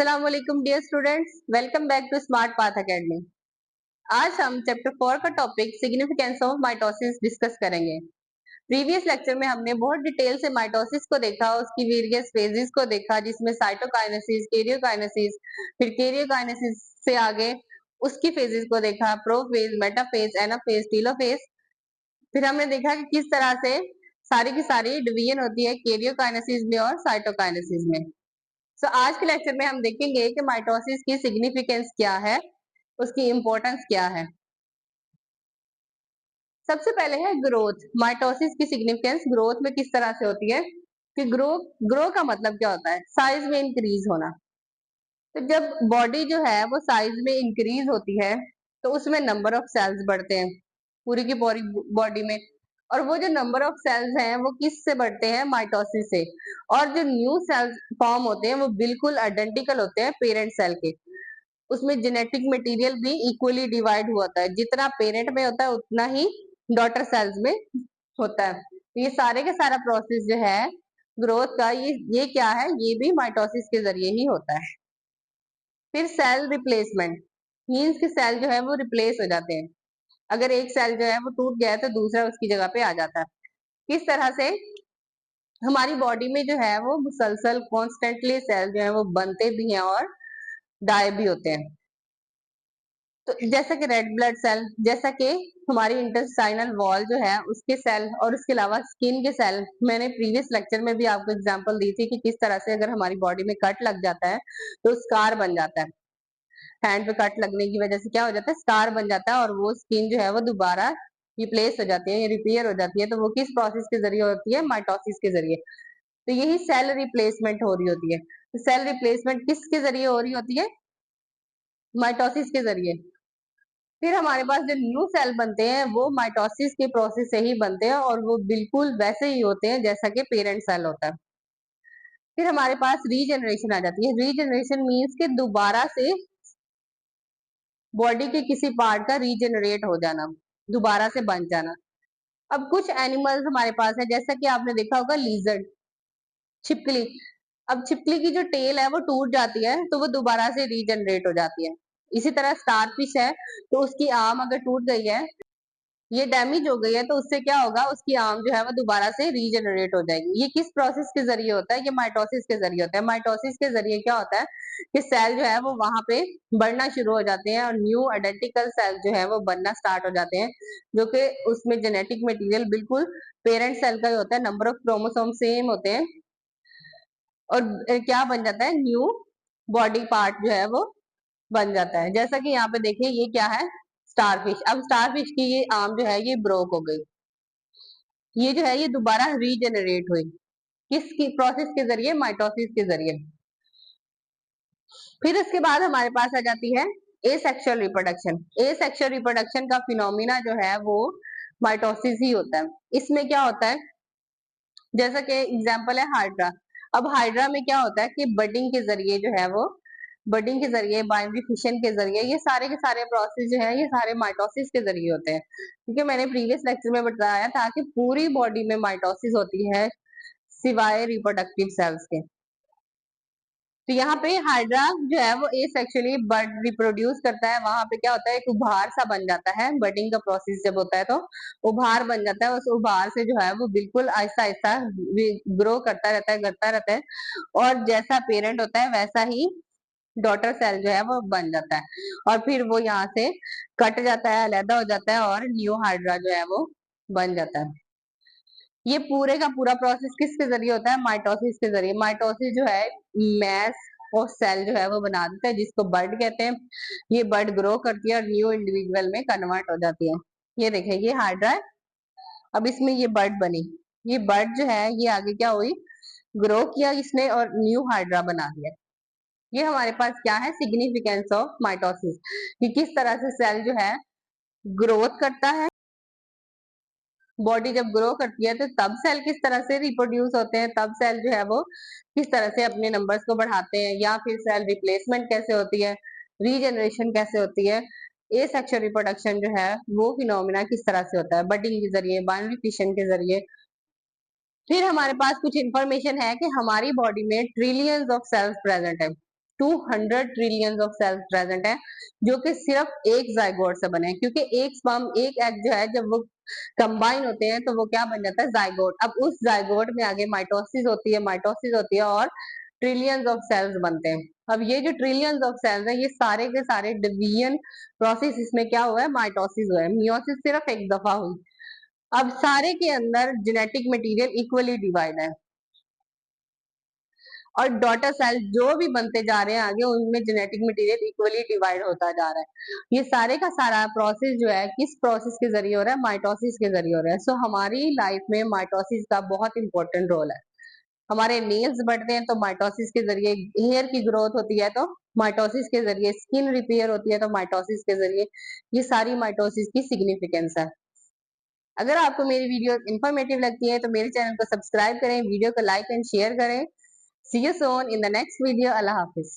अस्सलाम वालेकुम dear students, welcome back to smart path academy. आज हम चैप्टर 4 का topic significance of mitosis discuss करेंगे। प्रीवियस लेक्चर में हमने बहुत डिटेल से माइटोसिस को देखा, उसकी वेरियस फेजेस को देखा, जिसमें साइटोकाइनेसिस, कैरियोकाइनेसिस, फिर कैरियोकाइनेसिस से आगे उसकी फेजेस को देखा, प्रोफेज, मेटाफेज, एनाफेज, टेलोफेज। फिर हमने देखा कि किस तरह से सारी की सारी डिवीजन होती है कैरियोकाइनेसिस में और साइटोकाइनेसिस में। आज के लेक्चर में हम देखेंगे कि माइटोसिस की सिग्निफिकेंस क्या है, उसकी इंपॉर्टेंस क्या है। सबसे पहले है ग्रोथ। माइटोसिस की सिग्निफिकेंस ग्रोथ में किस तरह से होती है कि ग्रो का मतलब क्या होता है? साइज में इंक्रीज होना। तो जब बॉडी जो है वो साइज में इंक्रीज होती है तो उसमें नंबर ऑफ सेल्स बढ़ते हैं पूरी की पूरी बॉडी में, और वो जो नंबर ऑफ सेल्स हैं वो किस से बढ़ते हैं? माइटोसिस से। और जो न्यू सेल्स फॉर्म होते हैं वो बिल्कुल आइडेंटिकल होते हैं पेरेंट सेल के। उसमें जेनेटिक मटेरियल भी इक्वली डिवाइड हुआ होता है, जितना पेरेंट में होता है उतना ही डॉटर सेल्स में होता है। तो ये सारे का सारा प्रोसेस जो है ग्रोथ का, ये क्या है? ये भी माइटोसिस के जरिए ही होता है। फिर सेल रिप्लेसमेंट मीन्स कि सेल जो है वो रिप्लेस हो जाते हैं। अगर एक सेल जो है वो टूट गया है तो दूसरा उसकी जगह पे आ जाता है। किस तरह से हमारी बॉडी में जो है वो मुसलसल कॉन्स्टेंटली सेल जो है वो बनते भी हैं और डाई भी होते हैं। तो जैसा कि रेड ब्लड सेल, जैसा कि हमारी इंटेस्टाइनल वॉल जो है उसके सेल, और उसके अलावा स्किन के सेल। मैंने प्रीवियस लेक्चर में भी आपको एग्जांपल दी थी कि किस तरह से अगर हमारी बॉडी में कट लग जाता है तो स्कार बन जाता है। हैंड पे कट लगने की वजह से क्या हो जाता है? स्कार बन जाता है, और वो स्किन जो है वो दोबारा रिप्लेस हो जाती है या रिपेयर हो जाती है। तो वो किस प्रोसेस के जरिए होती है? माइटोसिस के जरिए। तो यही सेल रिप्लेसमेंट हो रही होती है। तो सेल रिप्लेसमेंट किसके जरिए हो रही होती है? माइटोसिस के जरिए। फिर हमारे पास जो न्यू सेल बनते हैं वो माइटोसिस के प्रोसेस से ही बनते हैं, और वो बिल्कुल वैसे ही होते हैं जैसा कि पेरेंट सेल होता है। फिर हमारे पास रीजनरेशन आ जाती है। रीजनरेशन मीन्स के दोबारा से बॉडी के किसी पार्ट का रीजनरेट हो जाना, दोबारा से बन जाना। अब कुछ एनिमल्स हमारे पास है, जैसा कि आपने देखा होगा लीजर्ड, छिपकली। अब छिपकली की जो टेल है वो टूट जाती है तो वो दोबारा से रीजनरेट हो जाती है। इसी तरह स्टारफिश है, तो उसकी आर्म अगर टूट गई है, ये डैमेज हो गई है, तो उससे क्या होगा? उसकी आर्म जो है वो दोबारा से रीजनरेट हो जाएगी। ये किस प्रोसेस के जरिए होता है? ये माइटोसिस के जरिए होता है। माइटोसिस के जरिए क्या होता है कि सेल जो है वो वहां पे बढ़ना शुरू हो जाते हैं, और न्यू आइडेंटिकल सेल जो है वो बनना स्टार्ट हो जाते हैं, जो कि उसमें जेनेटिक मटेरियल बिल्कुल पेरेंट सेल का ही होता है। नंबर ऑफ क्रोमोसोम सेम होते हैं, और क्या बन जाता है? न्यू बॉडी पार्ट जो है वो बन जाता है। जैसा कि यहाँ पे देखिए, ये क्या है? स्टारफिश। अब स्टारफिश की ये आर्म जो है ये ब्रोक हो गई, ये जो है ये दोबारा रीजनरेट हुई। किसकी प्रोसेस के जरिए? माइटोसिस के जरिए। फिर उसके बाद हमारे पास आ जाती है एसेक्सुअल रिप्रोडक्शन। एसेक्सुअल रिप्रोडक्शन का फिनोमिना जो है वो माइटोसिस ही होता है। इसमें क्या होता है? जैसा कि एग्जांपल है हाइड्रा। अब हाइड्रा में क्या होता है कि बडिंग के जरिए जो है वो, बडिंग के जरिए, बाइनरी फिशन के जरिए, ये सारे के सारे प्रोसेस जो है ये सारे माइटोसिस के जरिए होते हैं। क्योंकि मैंने प्रीवियस लेक्चर में बताया था कि पूरी बॉडी में माइटोसिस होती है सिवाय रिप्रोडक्टिव सेल्स के। तो यहाँ पे हाइड्रा जो है वो एसेक्सुअली बर्ड रिप्रोड्यूस करता है। वहां पे क्या होता है? एक उभार सा बन जाता है। बडिंग का प्रोसेस जब होता है तो उभार बन जाता है। उस उभार से जो है वो बिल्कुल आहिस्ता आहिस्ता ग्रो करता रहता है, और जैसा पेरेंट होता है वैसा ही डॉटर सेल जो है वो बन जाता है, और फिर वो यहाँ से कट जाता है, अलग हो जाता है, और न्यू हाइड्रा जो है वो बन जाता है। ये पूरे का पूरा प्रोसेस किसके जरिए होता है? माइटोसिस के जरिए। माइटोसिस जो है मैस और सेल जो है वो बना देता है, जिसको बर्ड कहते हैं। ये बर्ड ग्रो करती है और न्यू इंडिविजुअल में कन्वर्ट हो जाती है। ये देखें, ये हाइड्रा है, अब इसमें ये बर्ड बनी। ये बर्ड जो है ये आगे क्या हुई? ग्रो किया इसने और न्यू हाइड्रा बना दिया। ये हमारे पास क्या है? सिग्निफिकेंस ऑफ माइटोसिस, कि किस तरह से सेल जो है ग्रोथ करता है। बॉडी जब ग्रो करती है तो तब सेल किस तरह से रिप्रोड्यूस होते हैं, तब सेल जो है वो किस तरह से अपने नंबर्स को बढ़ाते हैं, या फिर सेल रिप्लेसमेंट कैसे होती है, रीजनरेशन कैसे होती है, ए सेक्सुअल रिप्रोडक्शन जो है वो फिनोमिना किस तरह से होता है, बडिंग के जरिए, बाइनरी फिशन के जरिए। फिर हमारे पास कुछ इंफॉर्मेशन है कि हमारी बॉडी में ट्रिलियंस ऑफ सेल्स प्रेजेंट है। 200 ट्रिलियन ऑफ सेल्स प्रेजेंट है, जो कि सिर्फ एक जाइगोट से बने हैं, क्योंकि एक स्पर्म एक एग जो है जब वो कंबाइन होते हैं तो वो क्या बन जाता है, जाइगोट। अब उस जाइगोट में आगे माइटोसिस होती है और ट्रिलियंस ऑफ सेल्स बनते हैं। अब ये जो ट्रिलियंस ऑफ सेल्स है, ये सारे के सारे डिवीजन प्रोसेस इसमें क्या हुआ है, माइटोसिस हुआ है। मियोसिस सिर्फ एक दफा हुई। अब सारे के अंदर जेनेटिक मटेरियल इक्वली डिवाइड है, और डॉटर सेल जो भी बनते जा रहे हैं आगे, उनमें जेनेटिक मटेरियल इक्वली डिवाइड होता जा रहा है। ये सारे का सारा प्रोसेस जो है किस प्रोसेस के जरिए हो रहा है, माइटोसिस के जरिए हो रहा है। सो हमारी लाइफ में माइटोसिस का बहुत इंपॉर्टेंट रोल है। हमारे नेल्स बढ़ते हैं तो माइटोसिस के जरिए, हेयर की ग्रोथ होती है तो माइटोसिस के जरिए, स्किन रिपेयर होती है तो माइटोसिस के जरिए। ये सारी माइटोसिस की सिग्निफिकेंस है। अगर आपको मेरी वीडियो इंफॉर्मेटिव लगती है तो मेरे चैनल को सब्सक्राइब करें, वीडियो को लाइक एंड शेयर करें। See you soon in the next video. अल्लाह हाफिज।